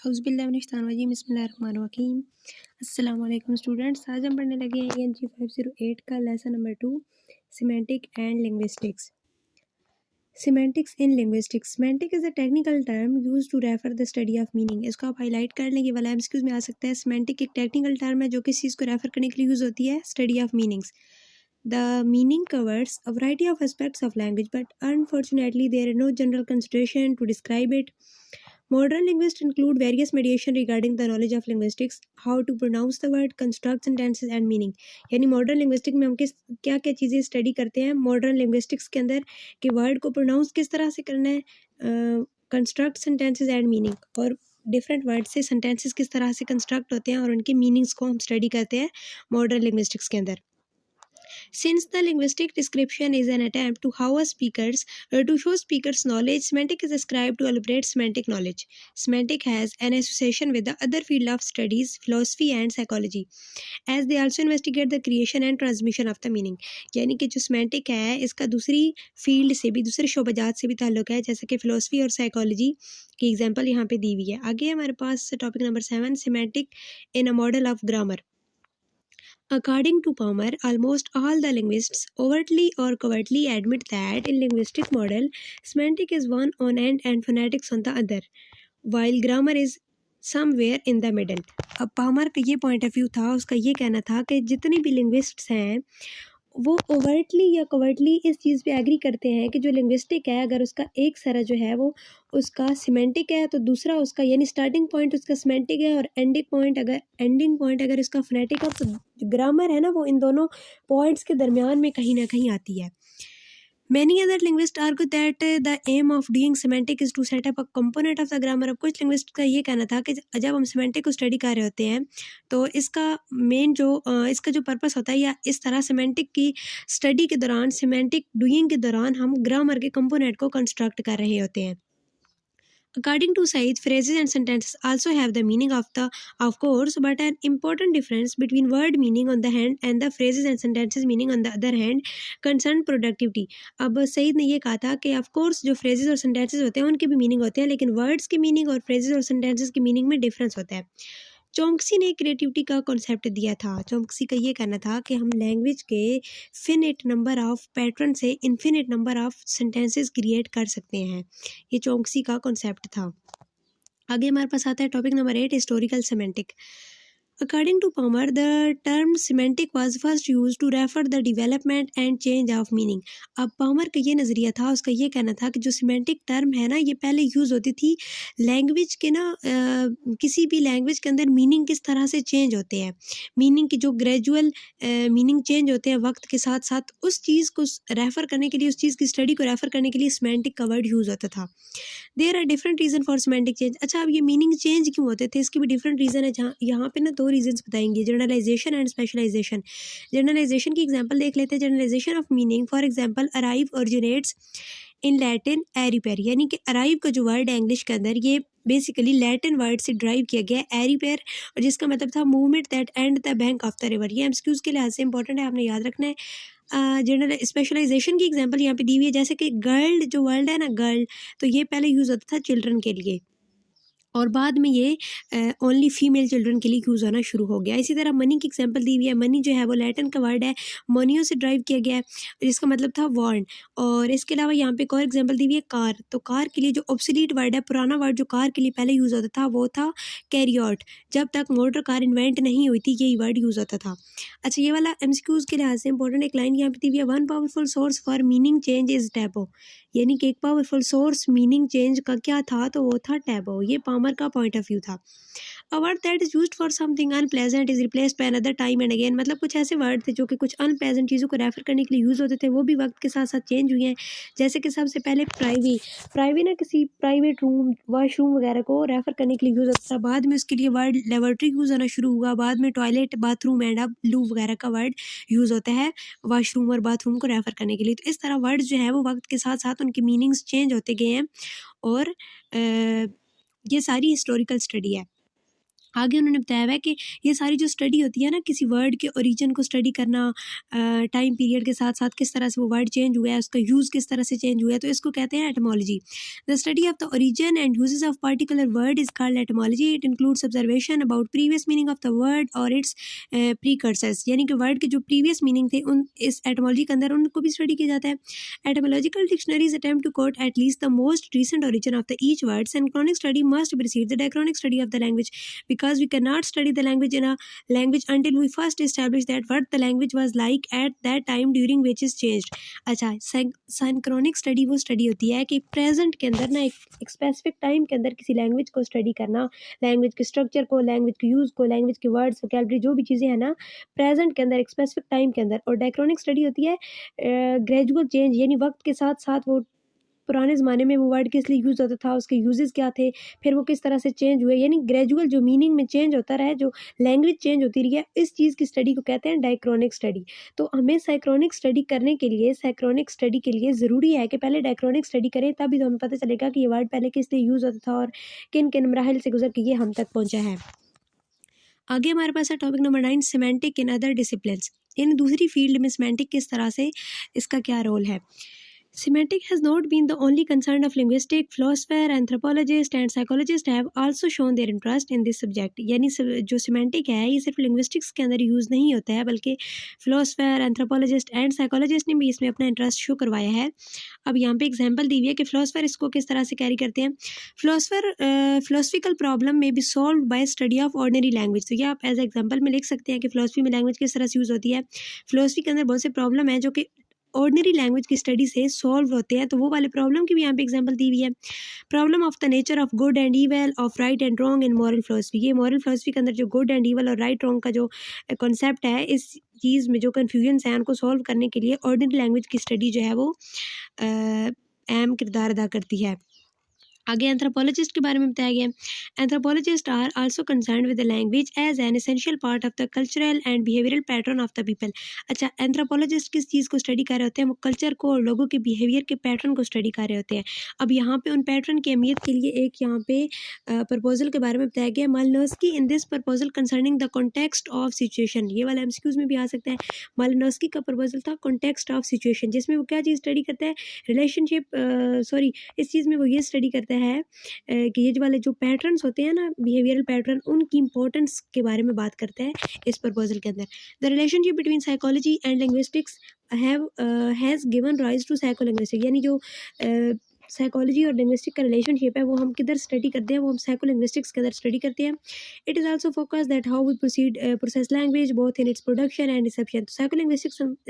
औज़ुबिल्लाहिमिनश्शैतानिर्रजीम बिस्मिल्लाहिर्रहमानिर्रहीम। अस्सलाम वालेकुम स्टूडेंट्स, आज हम पढ़ने लगे हैं ENG 508 का lesson number 2 semantic and linguistics. Semantics in linguistics. Semantic is a technical term used to refer the study of meaning. इसको आप हाईलाइट कर लें, ये वाला एमसीक्यूज़ में आ सकता है। सिमेंटिक एक टेक्निकल टर्म है जो किस चीज़ को रेफर करने के लिए यूज़ होती है, study of meanings. The meaning covers a variety of aspects of language, but unfortunately, there is no general consideration to describe it. Modern linguists include various mediation regarding the knowledge of linguistics, how to pronounce the word, construct sentences and meaning. यानी modern linguistic में हम क्या क्या चीज़ें study करते हैं modern linguistics के अंदर, कि वर्ड को प्रोनाउंस किस तरह से करना है, कंस्ट्रक्ट सेंटेंसेस एंड मीनिंग, और डिफरेंट वर्ड से सेंटेंसेस किस तरह से कंस्ट्रक्ट होते हैं और उनके मीनिंग्स को हम स्टडी करते हैं मॉडर्न लिंग्विस्टिक्स के अंदर. Since the linguistic description is an attempt to show speakers knowledge, semantic is ascribed to elaborate semantic knowledge. Semantic has an association with the other field of studies, philosophy and psychology, as they also investigate the creation and transmission of the meaning. यानी कि जो semantic है इसका दूसरी field से भी, दूसरे शोबाजात से भी ताल्लुक है, जैसे कि फिलोसफी और साइकोलॉजी की एग्जांपल यहाँ पे दी हुई है. आगे हमारे पास topic number 7, semantic in a model of grammar. According to Palmer, almost all the linguists overtly or covertly admit that in linguistic model, semantic is one on end and phonetics on the other, while grammar is somewhere in the middle. अब Palmer का ये point of view था, उसका ये कहना था कि जितने भी लिंग्विस्ट्स हैं वो ओवर्टली या कवर्टली इस चीज़ पे एग्री करते हैं कि जो लिंग्विस्टिक है, अगर उसका एक सरा जो है वो उसका सिमेंटिक है तो दूसरा उसका, यानी स्टार्टिंग पॉइंट उसका सिमेंटिक है और एंडिंग पॉइंट अगर इसका फोनेटिक है, तो ग्रामर है ना वो इन दोनों पॉइंट्स के दरमियान में कहीं ना कहीं आती है. Many other linguists argue that the aim of doing semantic is to set up a component of the grammar. अब कुछ लिंग्विस्ट का ये कहना था कि जब हम semantic को स्टडी कर रहे होते हैं तो इसका मेन जो इसका जो पर्पस होता है, या इस तरह semantic की स्टडी के दौरान, semantic doing के दौरान हम ग्रामर के कंपोनेंट को कंस्ट्रक्ट कर रहे होते हैं. According to Said, phrases and sentences also have the meaning of course, but an important difference between word meaning on the hand and the phrases and sentences meaning on the other hand concern productivity. अब सईद ने ये कहा था कि of course जो phrases और sentences होते हैं उनके भी meaning होते हैं, लेकिन words के meaning और phrases और sentences के meaning में difference होता है. चोंक्सी ने क्रिएटिविटी का कॉन्सेप्ट दिया था. चोंक्सी का ये कहना था कि हम लैंग्वेज के फिनिट नंबर ऑफ पैटर्न से infinite number of sentences create कर सकते हैं. ये चोंक्सी का कॉन्सेप्ट था. आगे हमारे पास आता है topic number 8, historical semantic. According to Palmer, the term semantic was first used to refer the development and change of meaning. अब पामर का ये नज़रिया था, उसका ये कहना था कि जो semantic टर्म है ना, ये पहले यूज़ होती थी लैंग्वेज के ना, किसी भी लैंग्वेज के अंदर मीनिंग किस तरह से चेंज होते हैं, मीनिंग की जो ग्रेजुअल मीनिंग चेंज होते हैं वक्त के साथ साथ, उस चीज़ को रेफ़र करने के लिए, उस चीज़ की स्टडी को रेफ़र करने के लिए semantic का वर्ड यूज़ होता था. There are different reason for semantic change. अच्छा, अब ये मीनिंग चेंज क्यों होते थे, इसकी भी डिफरेंट रीज़न है. जहाँ यहाँ पे ना 2 रीजंस बताएंगे, जनरलाइजेशन एंड स्पेशलाइजेशन. जनरलाइजेशन की एग्जांपल देख लेते हैं. Generalisation of meaning, for example arrive originates in Latin एरिपेर, यानी कि अराइव का जो वर्ड है इंग्लिश के अंदर, ये बेसिकली लैटिन वर्ड से ड्राइव किया गया है एरिपेर, और जिसका मतलब था movement that and the bank of the river. ये एमसीक्यूज के लिहाज से इंपॉर्टेंट है, आपने याद रखना है. जनरल स्पेशलाइजेशन की एग्जांपल यहाँ पे दी हुई है, जैसे कि गर्ल जो वर्ड है ना, गर्ल, तो ये पहले यूज़ होता था चिल्ड्रन के लिए और बाद में ये ओनली फीमेल चिल्ड्रन के लिए यूज़ होना शुरू हो गया. इसी तरह मनी की एग्जांपल दी हुई है. मनी जो है वो लैटिन का वर्ड है, मोनियो से ड्राइव किया गया है, जिसका मतलब था वॉर्न. और इसके अलावा यहाँ पे एक और एग्जांपल दी हुई है कार. तो कार के लिए जो ऑब्सोलीट वर्ड है, पुराना वर्ड जो कार के लिए पहले यूज़ होता था वो था कैरियट. जब तक मोटर कार इन्वेंट नहीं हुई थी यही वर्ड यूज़ होता था. अच्छा, ये वाला एमसीक्यूज़ के लिहाज से इंपॉर्टेंट एक लाइन यहाँ पे दी हुई है, one powerful source for meaning change is taboo. यानी कि एक पावरफुल सोर्स मीनिंग चेंज का क्या था, तो वो था टैबो. ये पामर का पॉइंट ऑफ व्यू था. A word that is used for something unpleasant is replaced by another time and again. मतलब कुछ ऐसे वर्ड थे जो कि कुछ अनप्लेजेंट चीज़ों को रेफर करने के लिए यूज़ होते थे, वो भी वक्त के साथ साथ चेंज हुए हैं. जैसे कि सबसे पहले प्राइवी ना किसी प्राइवेट रूम, वॉशरूम वगैरह को रेफर करने के लिए यूज़ होता था. बाद में उसके लिए वर्ड लेबोरेटरी यूज़ होना शुरू हुआ. बाद में टॉयलेट, बाथरूम एंड अब लू वगैरह का वर्ड यूज़ होता है वॉशरूम और बाथरूम को रेफर करने के लिए. तो इस तरह वर्ड जो है वो वक्त के साथ साथ उनके मीनिंग्स चेंज होते गए हैं, और ये सारी हिस्टोरिकल स्टडी है. आगे उन्होंने बताया हुआ है कि ये सारी जो स्टडी होती है ना, किसी वर्ड के ओरिजिन को स्टडी करना, टाइम पीरियड के साथ साथ किस तरह से वो वर्ड चेंज हुआ है, उसका यूज़ किस तरह से चेंज हुआ है, तो इसको कहते हैं etymology. The study of the origin and uses of particular word is called etymology. It includes observation about previous meaning of the word और इट्स प्रीकर्सर्स, यानी कि वर्ड के जो प्रीवियस मीनिंग थे उन इस एटमोलॉजी के अंदर उनको भी स्टडी किया जाता है। Etymological dictionaries attempt to quote at least the most recent origin of the each word. Synchronic study must precede the diachronic study of the language, because we cannot study the language in a language until we first establish that what the language was like at that time during which is changed. अच्छा, synchronic study वो study होती है कि present के अंदर ना एक specific time के अंदर किसी language को study करना, language के structure को, language के use को, language के words, vocabulary जो भी चीज़ें हैं ना present के अंदर एक specific time के अंदर। और diachronic study होती है gradual change, यानी वक्त के साथ साथ वो पुराने ज़माने में वो वर्ड किस लिए यूज़ होता था, उसके यूजेस क्या थे, फिर वो किस तरह से चेंज हुए, यानी ग्रेजुअल जो मीनिंग में चेंज होता रहा है, जो लैंग्वेज चेंज होती रही है, इस चीज़ की स्टडी को कहते हैं डायक्रोनिक स्टडी। तो हमें साइक्रोनिक स्टडी करने के लिए, साइक्रोनिक स्टडी के लिए ज़रूरी है कि पहले डायक्रोनिक स्टडी करें, तभी तो हमें पता चलेगा कि ये वर्ड पहले किस लिए यूज़ होता था और किन किन मराहल से गुजर के ये हम तक पहुँचा है। आगे हमारे पास है topic number 9, semantic in other disciplines. इन दूसरी फील्ड में सिमेंटिक किस तरह से, इसका क्या रोल है। Semantic has not been the only concern of linguistic. Philosophers, anthropologists and psychologists have also shown their interest in this subject. यानी जो semantic है ये सिर्फ linguistics के अंदर यूज़ नहीं होता है, बल्कि philosopher, anthropologist and psychologist ने भी इसमें अपना इंटरेस्ट शो करवाया है। अब यहाँ पे एग्जांपल दी हुई है कि फिलोसफर इसको किस तरह से कैरी करते हैं। फिलोसफिकल प्रॉब्लम में be solve by study of ordinary language. तो ये आप एज एग्जांपल में लिख सकते हैं कि फिलोसफी में लैंग्वेज किस तरह से यूज़ होती है। फिलोसफी के अंदर बहुत से प्रॉब्लम है जो कि ऑर्डिनरी लैंग्वेज की स्टडी से सॉल्व होते हैं, तो वो वाले प्रॉब्लम की भी यहाँ पे एग्जांपल दी हुई है। Problem of the nature of good and evil, of right and wrong in moral philosophy. ये मॉरल फिलोसफी के अंदर जो गुड एंड ईवल और राइट रॉन्ग का जो कॉन्सेप्ट है, इस चीज़ में जो कन्फ्यूजन्स हैं उनको सॉल्व करने के लिए ऑर्डिनरी लैंग्वेज की स्टडी जो है वो अहम किरदार अदा करती है। आगे एंथ्रोपोलॉजिस्ट के बारे में बताया गया। Anthropologist are also concern with the language as an essential part of the cultural and behavioural pattern of the people. अच्छा, एंथ्रोपोलॉजिस्ट किस चीज़ को स्टडी कर रहे होते हैं, वो कल्चर को और लोगों के बिहेवियर के पैटर्न को स्टडी कर रहे होते हैं। अब यहाँ पे उन पैटर्न की अहमियत के लिए एक यहाँ पे प्रपोजल के बारे में बताया गया। Malinowski in this proposal concerning the context of situation, ये वाला एमसीक्यूज में भी आ सकता है। मालिनोव्स्की का प्रपोजल था कॉन्टेक्स्ट ऑफ सिचुएशन, जिसमें वो क्या चीज़ स्टडी करता है, रिलेशनशिप, इस चीज़ में वो ये स्टडी करता है कि ये जो वाले जो पैटर्न्स होते हैं ना, बिहेवियरल पैटर्न, उनकी इंपॉर्टेंस के बारे में बात करता है इस प्रपोजल के अंदर। The relationship between psychology and linguistics has given rise to psycholinguistic, यानी जो साइकोलॉजी और लिंग्विस्टिक का रिलेशनशिप है वो हम किधर स्टडी करते हैं, वो हम साइकोलिंग्विस्टिक्स के अंदर स्टडी करते हैं। It is also focus that how we process language both in its production and reception. तो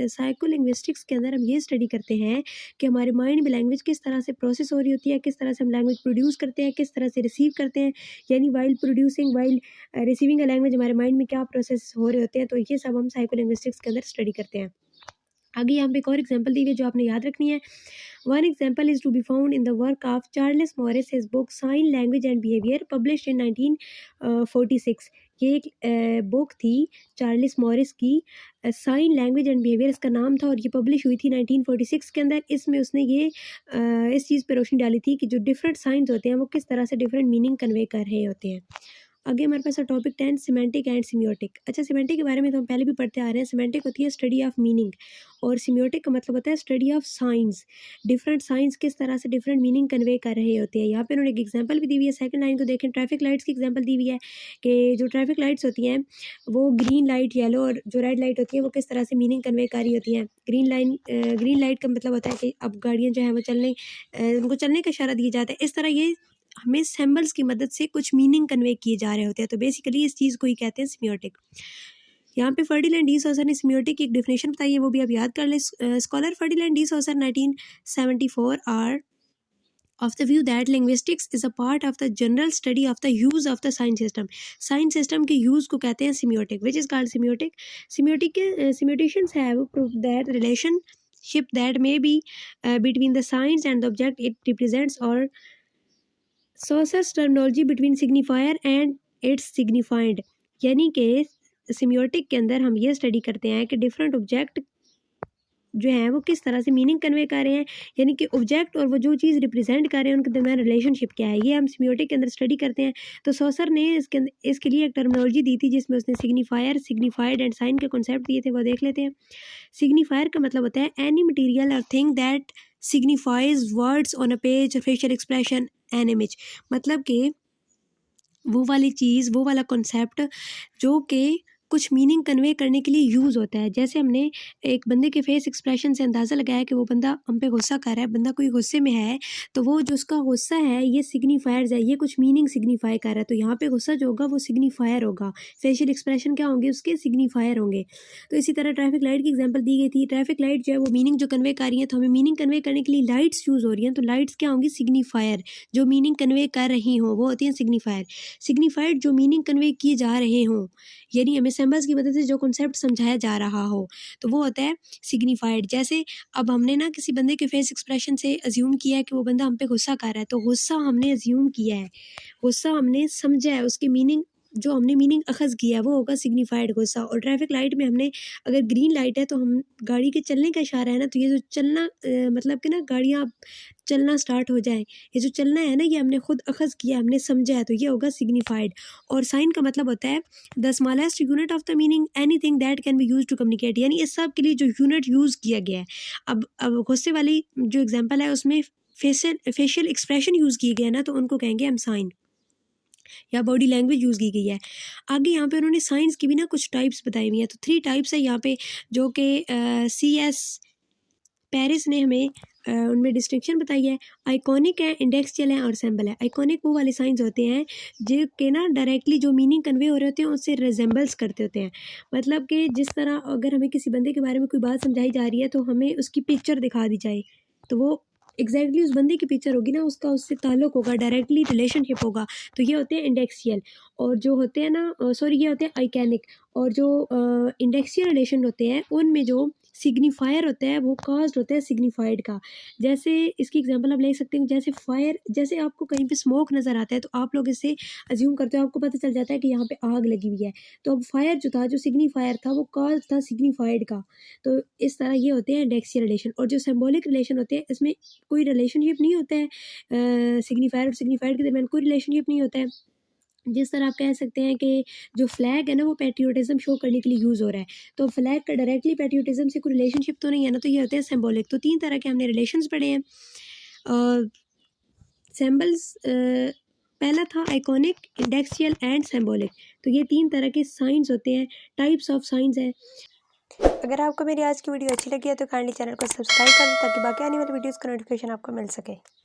साइकोलिंग्विस्टिक्स के अंदर हम ये स्टडी करते हैं कि हमारे माइंड में लैंग्वेज किस तरह से प्रोसेस हो रही होती है, किस तरह से हम लैंग्वेज प्रोड्यूस करते हैं, किस तरह से रिसीव करते हैं, यानी while producing while receiving a language हमारे माइंड में क्या प्रोसेस हो रहे होते हैं, तो ये सब हम साइकोलिंग्विस्टिक्स के अंदर स्टडी करते हैं। आगे यहाँ पे एक और एग्जांपल दी हुई है जो आपने याद रखनी है। One example is to be found in the work of Charles Morris, his book sign language and behaviour published in 1946। ये एक बुक थी चार्ल्स मॉरिस की, साइन लैंग्वेज एंड बिहेवियर इसका नाम था, और ये पब्लिश हुई थी 1946 के अंदर। इसमें उसने ये इस चीज़ पर रोशनी डाली थी कि जो डिफरेंट साइंस होते हैं वो किस तरह से डिफरेंट मीनिंग कन्वे कर रहे होते हैं। आगे हमारे पास है टॉपिक 10, सिमेंटिक एंड सिमियोटिक। अच्छा, सिमेंटिक के बारे में तो हम पहले भी पढ़ते आ रहे हैं। सिमेंटिक होती है स्टडी ऑफ मीनिंग, और सिमियोटिक का मतलब होता है study of science. Different science किस तरह से डिफरेंट मीनिंग कन्वे कर रहे होते हैं। यहाँ पे उन्होंने एक एग्जांपल भी दी हुई है। सेकंड लाइन को देखें, ट्रैफिक लाइट्स की एग्जांपल दी हुई है कि जो ट्रैफिक लाइट्स होती हैं वो ग्रीन लाइट, येलो और जो रेड लाइट होती है वो किस तरह से मीनिंग कन्वे कर रही होती हैं। ग्रीन लाइट का मतलब होता है कि अब गाड़ियाँ जो हैं वो उनको चलने का इशारा दिया जाता है। इस तरह ये हमें सिंबल्स की मदद से कुछ मीनिंग कन्वे किए जा रहे होते हैं, तो बेसिकली इस चीज़ को ही कहते हैं सिमियोटिक। यहाँ पे फर्डिनैंड डी सॉसर ने सिमियोटिक की एक डेफिनेशन बताई है, वो भी आप याद कर लें। Scholar Ferdinand de Saussure 1974 are of the view that linguistics is a part of the general study of the use of the sign system. Sign system के use को कहते हैं semiotic, which is called semiotic. Semioticians have proved that relationship that may be between the signs and the object it represents, or Saucer's terminology between signifier and its signified, यानी कि सिमियोटिक के अंदर हम ये स्टडी करते हैं कि डिफरेंट ऑब्जेक्ट जो हैं वो किस तरह से मीनिंग कन्वे कर रहे हैं, यानी कि ऑब्जेक्ट और वो जो चीज़ रिप्रेजेंट कर रहे हैं उनके दरमियान रिलेशनशिप क्या है, ये हम सिम्योटिक के अंदर स्टडी करते हैं। तो सॉसर ने इसके लिए एक टर्मिनोलॉजी दी थी जिसमें उसने सिग्निफायर, सिग्निफाइड एंड साइन के कॉन्सेप्ट दिए थे, वो देख लेते हैं। सिग्निफायर का मतलब होता है एनी मटीरियल और thing that signifies words on a page, facial expression an image, मतलब कि वो वाली चीज़, वो वाला कॉन्सेप्ट जो कि कुछ मीनिंग कन्वे करने के लिए यूज़ होता है। जैसे हमने एक बंदे के फेस एक्सप्रेशन से अंदाज़ा लगाया कि वो बंदा हम पे गुस्सा कर रहा है, बंदा कोई गुस्से में है, तो वो जो उसका गुस्सा है ये सिग्निफायर्स है, ये कुछ मीनिंग सिग्निफाई कर रहा है। तो यहाँ पे गुस्सा जो होगा वो सिग्निफायर होगा, फेशियल एक्सप्रेशन क्या होंगे उसके, सिग्निफायर होंगे। तो इसी तरह ट्रैफिक लाइट की एग्जाम्पल दी गई थी। ट्रैफिक लाइट जो है वो मीनिंग जो कन्वे कर रही है, तो हमें मीनिंग कन्वे करने के लिए लाइट्स यूज़ हो रही हैं, तो लाइट्स क्या होंगी, सिग्निफायर। जो मीनिंग कन्वे कर रही हों वो होती हैं सिग्निफायर। सिग्निफाइड जो मीनिंग कन्वे किए जा रहे हों, यानी हमें सिंबल्स की मदद से जो कॉन्सेप्ट समझाया जा रहा हो, तो वो होता है सिग्निफाइड। जैसे अब हमने ना किसी बंदे के फेस एक्सप्रेशन से अज्यूम किया है कि वो बंदा हम पे गुस्सा कर रहा है, तो गुस्सा हमने अज्यूम किया है, गुस्सा हमने समझा है, उसकी मीनिंग जो हमने मीनिंग अखज़ किया है वो होगा सिग्निफाइड गुस्सा। और ट्रैफिक लाइट में हमने अगर ग्रीन लाइट है तो हम गाड़ी के चलने का इशारा है ना, तो ये जो चलना मतलब कि ना गाड़ियाँ चलना स्टार्ट हो जाए, ये जो चलना है ना ये हमने खुद अखज़ किया, हमने समझा है, तो ये होगा सिग्निफाइड। और साइन का मतलब होता है the smallest unit of the meaning anything that can be use to communicate, यानी इस सब के लिए जो यूनिट यूज़ किया गया है। अब गुस्से वाली जो एग्जाम्पल है उसमें फेशियल एक्सप्रेशन यूज़ किए गए हैं ना, तो उनको कहेंगे हम साइन, या बॉडी लैंग्वेज यूज़ की गई है। आगे यहाँ पे उन्होंने साइंस की भी ना कुछ टाइप्स बताई हुई हैं, तो 3 टाइप्स है यहाँ पे जो कि CS पेरिस ने हमें उनमें डिस्टिंक्शन बताई है। आइकॉनिक है, इंडेक्सियल है और सिंबल है। आइकॉनिक वो वाले साइंस होते हैं जो कि ना डायरेक्टली जो मीनिंग कन्वे हो रहे होते हैं उससे रिजेंबल्स करते होते हैं, मतलब कि जिस तरह अगर हमें किसी बंदे के बारे में कोई बात समझाई जा रही है तो हमें उसकी पिक्चर दिखा दी जाए, तो वो एग्जैक्टली उस बंदे की पिक्चर होगी ना, उसका उससे ताल्लुक होगा, डायरेक्टली रिलेशनशिप होगा, तो ये होते हैं इंडेक्सियल। और जो होते हैं ना सॉरी ये होते हैं आइकॉनिक। और जो इंडेक्सियल रिलेशन होते हैं उनमें जो सिग्निफायर होता है वो काज्ड होता है सिग्निफाइड का। जैसे इसकी एग्जांपल आप ले सकते हैं, जैसे फायर, जैसे आपको कहीं पे स्मोक नज़र आता है तो आप लोग इससे अज्यूम करते हो, आपको पता चल जाता है कि यहाँ पे आग लगी हुई है, तो अब फायर जो था, जो सिग्निफायर था, वो काज था सिग्निफाइड का। तो इस तरह ये होते हैं इंडेक्सियल रिलेशन। और जो सिंबॉलिक रिलेशन होते हैं इसमें कोई रिलेशनशिप नहीं होता है, सिग्निफायर और सिग्निफाइड के दरमियान कोई रिलेशनशिप नहीं होता है। जिस तरह आप कह सकते हैं कि जो फ्लैग है ना वो पैट्रियोटिज्म शो करने के लिए यूज़ हो रहा है, तो फ्लैग का डायरेक्टली पैट्रियोटिज्म से कोई रिलेशनशिप तो नहीं है ना, तो ये होते हैं सिंबॉलिक। तो 3 तरह के हमने रिलेशंस पढ़े हैं। सिंबल्स पहला था आइकॉनिक, इंडेक्सियल एंड सिंबॉलिक। तो ये 3 तरह के साइंस होते हैं, टाइप्स ऑफ साइंस है। अगर आपको मेरी आज की वीडियो अच्छी लगी है तो काइंडली चैनल को सब्सक्राइब कर दें ताकि बाकी आने वाली वीडियोज़ का नोटिफिकेशन आपको मिल सके।